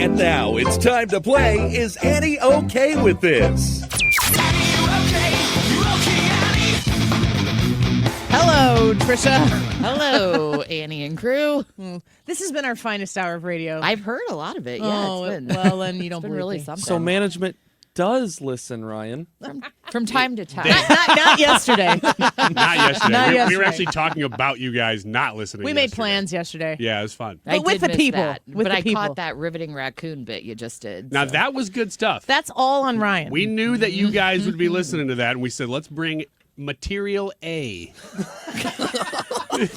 And now it's time to play Is Annie Okay With This? Hello, Trisha. Hello, Annie and crew. This has been our finest hour of radio. I've heard a lot of it. Yeah, oh, it's been, well, then you don't it's been believe really me. something. So management does listen, Ryan. From time to time. Not yesterday. Not yesterday. Not We were yesterday. actually talking about you guys not listening. We made yesterday. plans yesterday. Yeah, it was fun. I But with did the miss people. that, With but the I people. caught that riveting raccoon bit you just did. Now so. that was good stuff. That's all on Ryan. We knew that you guys would be listening to that, and we said, let's bring material A.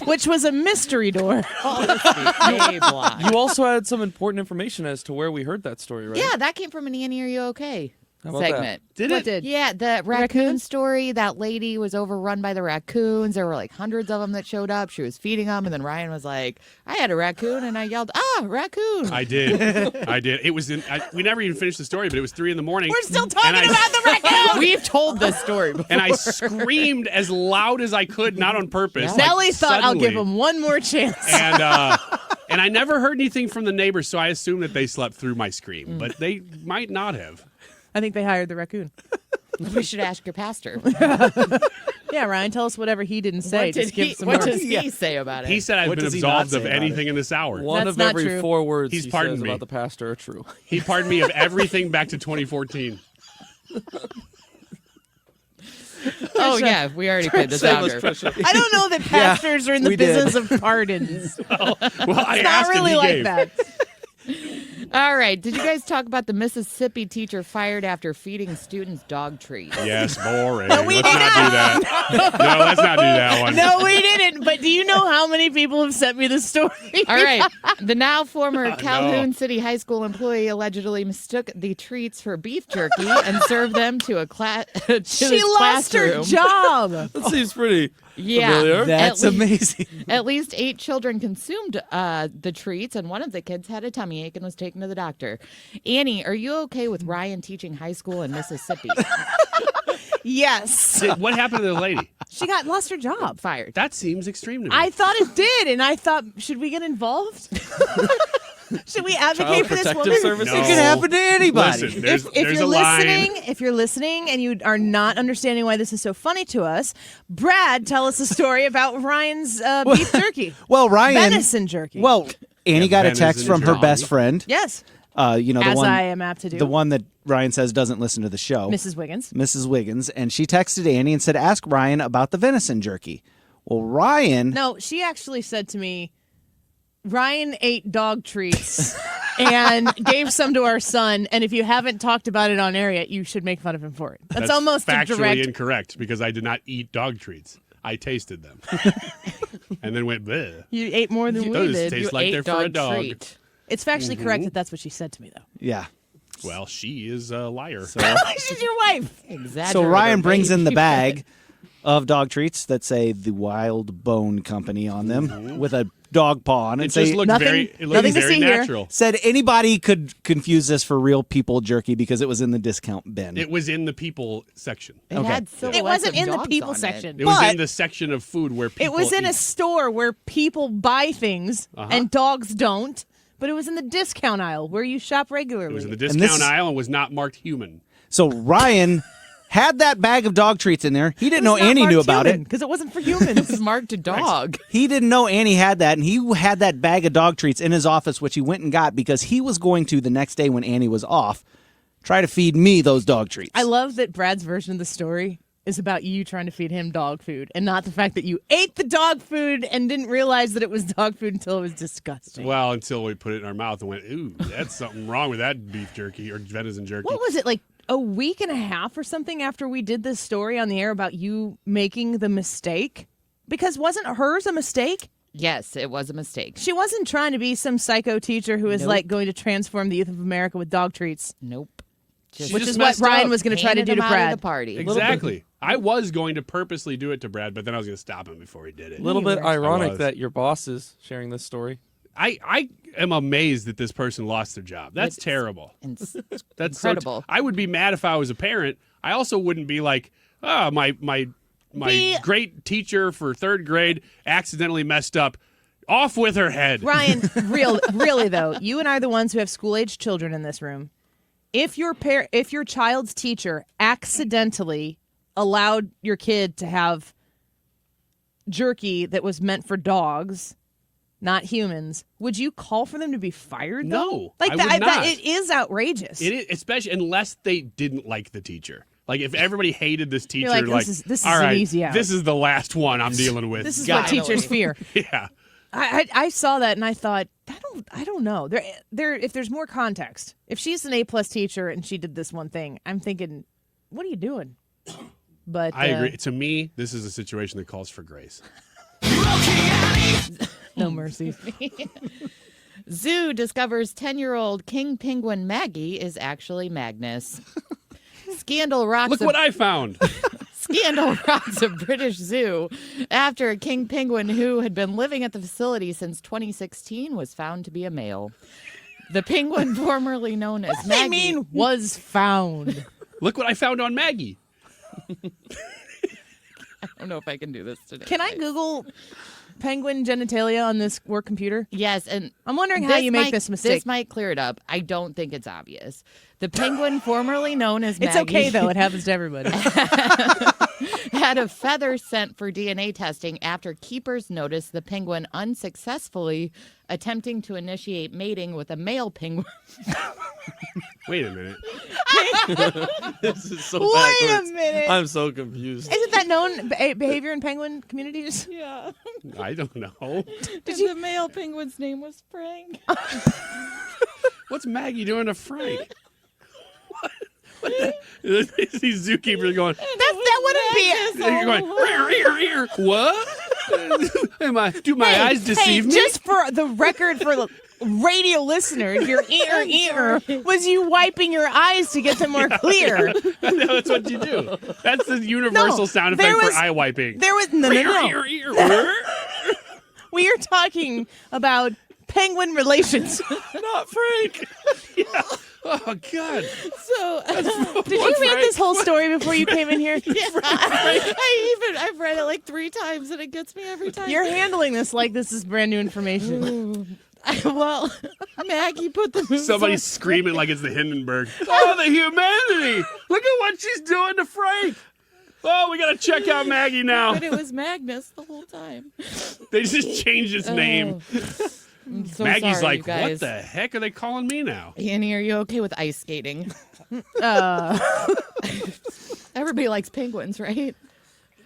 Which was a mystery door. A block. You also had some important information as to where we heard that story, right? Yeah, that came from an Annie, are you okay? How about that? segment. Did What it? did? Yeah, the raccoon Raccoons? story. That lady was overrun by the raccoons. There were like hundreds of them that showed up. She was feeding them, and then Ryan was like, "I had a raccoon," and I yelled, "Raccoon!" I did. I did. It was we never even finished the story, but it was 3 a.m. We're still and talking I- about the raccoon. We've told this story before. And I screamed as loud as I could, not on purpose. Yeah. like, Nellie thought I'll give suddenly. him one more chance. And I never heard anything from the neighbors, so I assumed that they slept through my scream, but they might not have. I think they hired the raccoon. We should ask your pastor. Yeah, Ryan, tell us whatever he didn't say. What, Just did give some what more. does he say about it? He said I've What been does he not absolved of say about anything in this hour. One That's of not every true. 4 words He's he pardoned says me. about the pastor are true. He pardoned me of everything back to 2014. Oh, yeah, we already played the Same as sounder. Trisha. I don't know that pastors are in the we did. business of pardons. Well, I Not asked really and he like gave. that. All right, did you guys talk about the Mississippi teacher fired after feeding students dog treats? Yes, boring. No, we Let's not do that. No, let's not do that one. No, we didn't. But do you know how many people have sent me this story? All right, the now former no. Calhoun City High School employee allegedly mistook the treats for beef jerky and served them to a She lost her job. That seems pretty Yeah, familiar. That's at least, amazing. At least 8 children consumed the treats, and one of the kids had a tummy ache and was taken to the doctor. Annie, are you okay with Ryan teaching high school in Mississippi? Yes. What happened to the lady? She lost her job. Fired. That seems extreme to me. I thought it did, and I thought, should we get involved? Should we advocate Child for this Protective woman? Services. No. It can happen to anybody. Listen, there's If a you're line. if you're listening and you are not understanding why this is so funny to us, Brad, tell us a story about Ryan's beef jerky. Well, Ryan. Venison jerky. Well, Annie got a venison text from her jerky. best friend. Yes, The as one, I am apt to do. the one that Ryan says doesn't listen to the show, Mrs. Wiggins. Mrs. Wiggins, and she texted Annie and said, "Ask Ryan about the venison jerky." Well, Ryan. No, she actually said to me, Ryan ate dog treats and gave some to our son, and if you haven't talked about it on air yet, you should make fun of him for it. That's almost a factually direct. incorrect because I did not eat dog treats. I tasted them and then went, bleh. You ate more than we Those did. taste You like ate they're for a dog. treat. It's factually correct that that's what she said to me, though. Yeah. Well, she is a liar. She's your wife. Exaggerator, So Ryan brings in the baby. bag of dog treats that say the Wild Bone Company on them with a dog paw on it. It just looked Nothing- very, it looked nothing to very see here. natural. said anybody could confuse this for real people jerky because it was in the discount bin. It was in the people section. It Okay. had silhouettes It wasn't of in the dogs people on it. section. It was But in the section of food where people it was in a eat. store where people buy things and dogs don't, but it was in the discount aisle where you shop regularly. It was in the this discount is- aisle and was not marked human. So Ryan had that bag of dog treats in there. He didn't know Annie knew about it. because it wasn't for It humans. was marked a dog. He didn't know Annie had that, and he had that bag of dog treats in his office, which he went and got because he was going to, the next day when Annie was off, try to feed me those dog treats. I love that Brad's version of the story is about you trying to feed him dog food and not the fact that you ate the dog food and didn't realize that it was dog food until it was disgusting. Well, until we put it in our mouth and went, ooh, that's something wrong with that beef jerky or venison jerky. What was it, like a week and a half or something after we did this story on the air about you making the mistake? Because wasn't hers a mistake? Yes, it was a mistake. She wasn't trying to be some psycho teacher who is Nope. like going to transform the youth of America with dog treats, Nope. She which just is what messed Ryan up. was going to try to Handed do to him out of Brad. the party. Exactly. I was going to purposely do it to Brad, but then I was going to stop him before he did it. A little bit I ironic was. that your boss is sharing this story. I am amazed that this person lost their job. That's It's- terrible. It's That's incredible. So I would be mad if I was a parent. I also wouldn't be like, my Be- great teacher for 3rd grade accidentally messed up Off with her head. Ryan, really though, you and I are the ones who have school-age children in this room. If your child's teacher accidentally allowed your kid to have jerky that was meant for dogs, not humans, would you call for them to be fired? No, like I would not. it is outrageous. It is, especially unless they didn't like the teacher. Like if everybody hated this teacher, You're like, this is all an right, easy out. this is the last one I'm dealing with. This is what teachers fear. Yeah. I saw that and I thought, I don't know. If there's more context, if she's an A+ teacher and she did this one thing, I'm thinking, what are you doing? But I agree. To me, this is a situation that calls for grace. No mercy. Zoo discovers 10-year-old king penguin Maggie is actually Magnus. Scandal rocks. Look what I found. Scandal rocks a British zoo after a king penguin who had been living at the facility since 2016 was found to be a male. The penguin, formerly known as Maggie, I mean, was found. Look what I found on Maggie. I don't know if I can do this today. Can I Google penguin genitalia on this work computer? Yes, and I'm wondering how you make this mistake. This might clear it up. I don't think it's obvious. The penguin, formerly known as Maggie, It's okay, though. It happens to everybody. had a feather sent for DNA testing after keepers noticed the penguin unsuccessfully attempting to initiate mating with a male penguin. Wait a minute. This is so Wait backwards. a minute. I'm so confused. Isn't that known behavior in penguin communities? Yeah. I don't know. The male penguin's name was Frank. What's Maggie doing to Frank? What the? These zookeepers going. That wouldn't be. You're going. Rear, rear. What? Do my eyes deceive me? Just for the record, for the radio listeners, your ear was you wiping your eyes to get them more clear. No, that's what you do. That's the universal sound there effect was- for eye wiping. There was no. We are talking about penguin relations. Not Frank. Yeah. Oh God. So Did you read this whole story before you came in here? I've read it like 3 times and it gets me every time. You're handling this like this is brand new information. Well, Maggie put the moves Somebody's on. screaming like it's the Hindenburg. Oh, the humanity! Look at what she's doing to Frank. Oh, we gotta check out Maggie now. But it was Magnus the whole time. They just changed his name. I'm so Maggie's sorry, like, you what guys. the heck are they calling me now? Annie, are you okay with ice skating? Everybody likes penguins, right?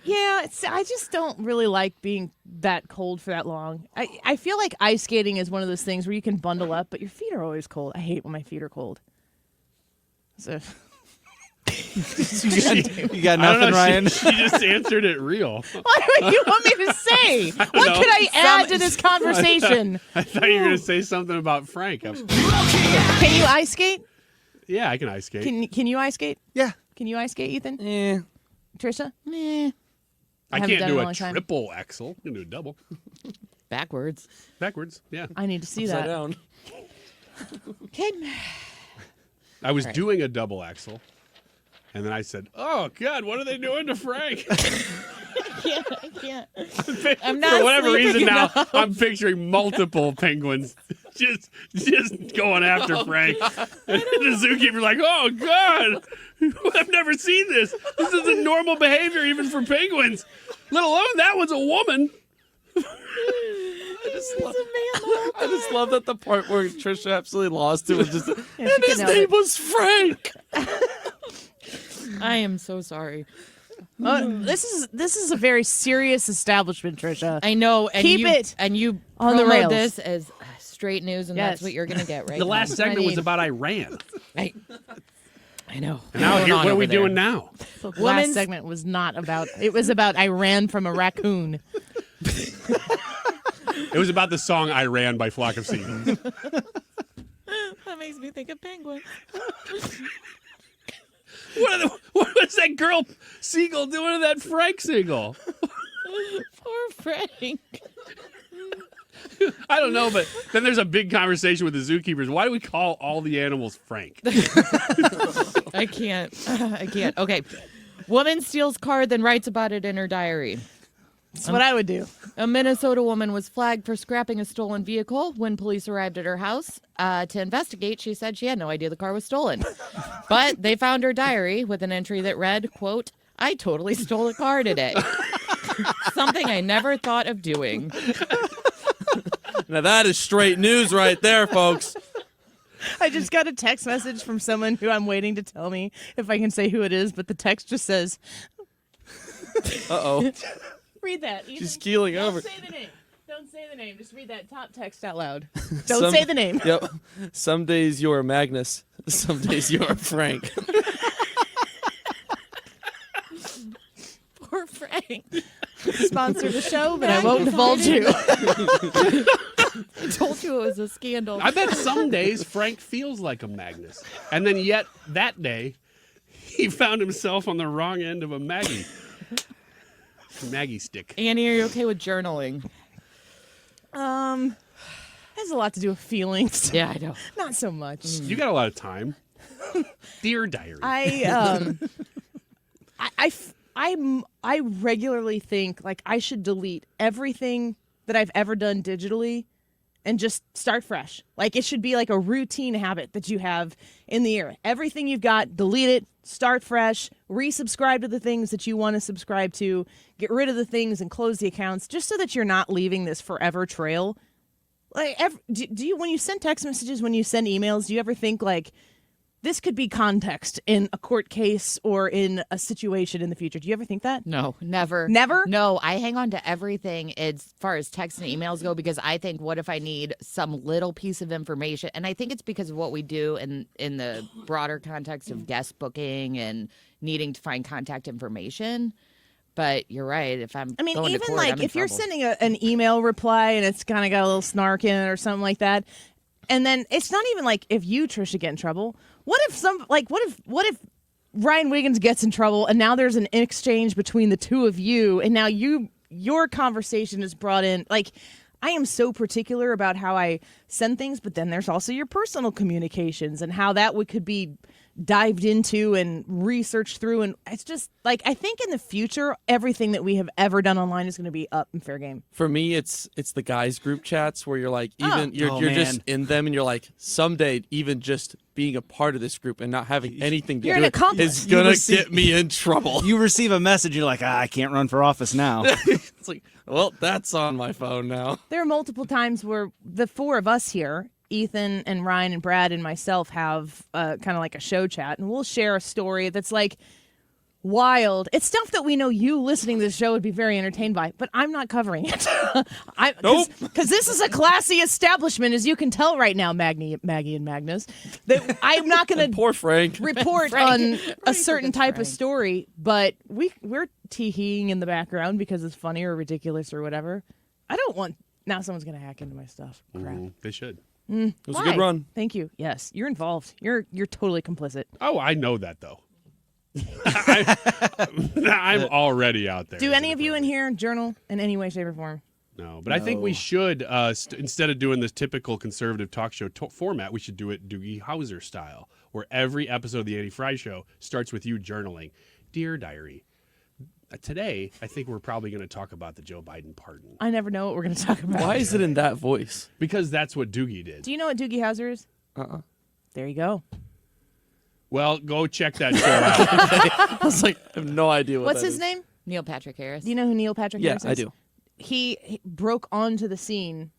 Yeah, I just don't really like being that cold for that long. I feel like ice skating is one of those things where you can bundle up, but your feet are always cold. I hate when my feet are cold. So You got I don't nothing, know, Ryan? She just answered it real. what do you want me to say? What know. could I add to this conversation? I thought you were gonna say something about Frank. Can you ice skate? Yeah, I can ice skate. Can you ice skate? Yeah. Can you ice skate, Ethan? Eh. Trisha? Meh. I haven't can't done it do in a a long time. triple axel. I can do a double. Backwards. Backwards. Yeah. I need to see Upside that. down. Okay. I was doing a double axel. And then I said, "Oh God, what are they doing to Frank?" I can't. I'm not For whatever sleeping reason now, enough. I'm picturing multiple penguins just going after Frank. And the zookeeper's like, "Oh God, I've never seen this. This isn't normal behavior even for penguins. Let alone that one's a woman." I just love that the part where Trisha absolutely lost it was just, and she his nailed name it. was Frank. I am so sorry. This is a very serious establishment, Trisha. I know. And Keep you, it and you on the promote rails. this as straight news, and Yes. that's what you're going to get right The now. last segment was need. about Iran. I know. And now here, what are we doing now? The last Women's- segment was not about. It was about I ran from a raccoon. It was about the song "I Ran" by Flock of Seagulls. That makes me think of penguins. What was that girl seagull doing to that Frank seagull? Poor Frank. I don't know, but then there's a big conversation with the zookeepers. Why do we call all the animals Frank? I can't. I can't. Okay. Woman steals car, then writes about it in her diary. That's what I would do. A Minnesota woman was flagged for scrapping a stolen vehicle. When police arrived at her house to investigate, she said she had no idea the car was stolen. But they found her diary with an entry that read, quote, "I totally stole a car today." Something I never thought of doing. Now that is straight news right there, folks. I just got a text message from someone who I'm waiting to tell me if I can say who it is, but the text just says, Uh-oh. read that. Ethan. She's keeling over. Don't say the name. Don't say the name. Just read that top text out loud. Don't say the name. Yep. Some days you're Magnus. Some days you're Frank. Poor Frank. Sponsor the show, but I won't divulge you. I told you it was a scandal. I bet some days Frank feels like a Magnus. And then yet that day, he found himself on the wrong end of a Maggie stick. Annie, are you okay with journaling? Has a lot to do with feelings. Yeah, I know. Not so much. You got a lot of time. Dear diary. I regularly think like I should delete everything that I've ever done digitally and just start fresh. Like it should be like a routine habit that you have in the year. Everything you've got, delete it, start fresh, resubscribe to the things that you want to subscribe to, get rid of the things and close the accounts just so that you're not leaving this forever trail. Like do you when you send text messages, when you send emails, do you ever think like this could be context in a court case or in a situation in the future? Do you ever think that? No, never. Never? No, I hang on to everything as far as texts and emails go because I think, what if I need some little piece of information? And I think it's because of what we do in the broader context of guest booking and needing to find contact information. But you're right. If I'm going to even court, like I'm in if you're trouble. sending an email reply and it's kind of got a little snark in it or something like that, and then it's not even like if you, Trisha, get in trouble. What if Ryan Wiggins gets in trouble and now there's an exchange between the two of you and now your conversation is brought in? Like, I am so particular about how I send things, but then there's also your personal communications and how that could be dived into and researched through. And it's just like, I think in the future, everything that we have ever done online is going to be up in fair game. For me, it's the guys group chats where you're like, Oh, you're just man. in them and you're like, someday even just being a part of this group and not having anything to You're do an with it accomplice. is You gonna receive- get me in trouble. You receive a message, you're like, I can't run for office now. It's like, well, that's on my phone now. There are multiple times where the four of us here, Ethan and Ryan and Brad and myself, have kind of like a show chat, and we'll share a story that's like wild. It's stuff that we know you listening to this show would be very entertained by, but I'm not covering it. Nope. Because this is a classy establishment, as you can tell right now, Maggie and Magnus. That I'm not going to Poor Frank. report Frank. on What do a you certain think it's type of Frank? story, but we're tee-heeing in the background because it's funny or ridiculous or whatever. I don't want now someone's going to hack into my stuff. Crap. They should. It was a Why? good run. Thank you. Yes, you're involved. You're totally complicit. Oh, I know that though. I'm already out there. Do any of you in here journal in any way, shape, or form? No, but I think we should, instead of doing this typical conservative talk show format, we should do it Doogie Howser style, where every episode of the Annie Frey Show starts with you journaling. Dear Diary, today I think we're probably going to talk about the Joe Biden pardon. I never know what we're going to talk about. Why is it in that voice? Because that's what Doogie did. Do you know what Doogie Howser is? Uh-uh. There you go. Well, go check that show out. I was like, I have no idea what What's that his is. name? Neil Patrick Harris. Do you know who Neil Patrick Yeah, Harris is? I do. He broke onto the scene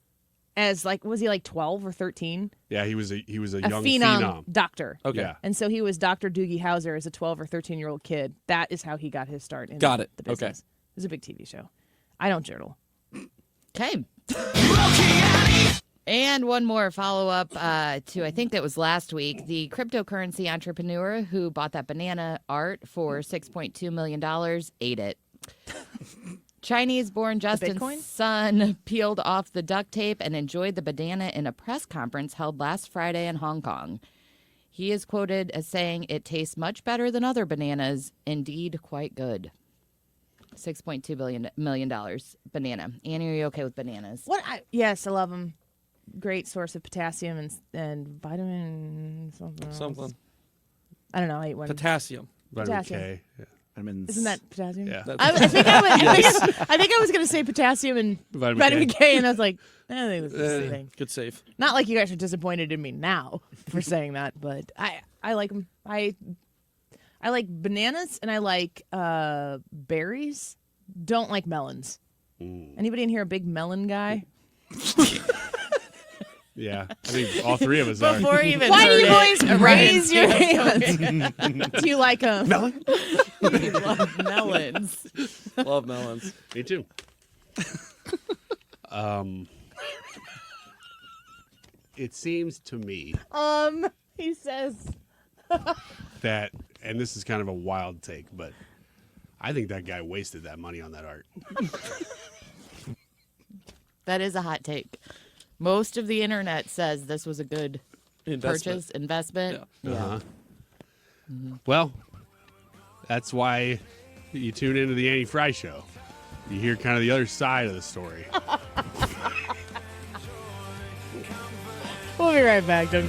as was he like 12 or 13? Yeah, he was a A young phenom doctor. Okay. Yeah. And so he was Dr. Doogie Howser as a 12 or 13-year-old kid. That is how he got his start in Got it. the business. Okay. It was a big TV show. I don't journal. Okay. And one more follow-up to, I think that was last week, the cryptocurrency entrepreneur who bought that banana art for $6.2 million ate it. Chinese-born Justin's Bitcoin? son peeled off the duct tape and enjoyed the banana in a press conference held last Friday in Hong Kong. He is quoted as saying, "It tastes much better than other bananas. Indeed, quite good." $6.2 million banana. Annie, are you okay with bananas? Yes, I love them. Great source of potassium and vitamin something else. Something. I don't know. I ate one. Potassium. Vitamin Potassium. K. Yeah. Vitamins. Isn't that potassium? Yeah. I think I was going to say potassium and Vitamin K, and I was like, I think this is the same thing. Good save. Not like you guys are disappointed in me now for saying that, but I like them. I like bananas and I like berries. Don't like melons. Anybody in here a big melon guy? Yeah, I think all three of us are. Before you even Why do heard you it, always raise your Ryan's hands? Do you like them? melon? You love melons. Love melons. Me too. It seems to me He says. that, and this is kind of a wild take, but I think that guy wasted that money on that art. That is a hot take. Most of the internet says this was a good purchase, investment. Uh-huh. Well, that's why you tune into the Annie Frey Show. You hear kind of the other side of the story. We'll be right back. Don't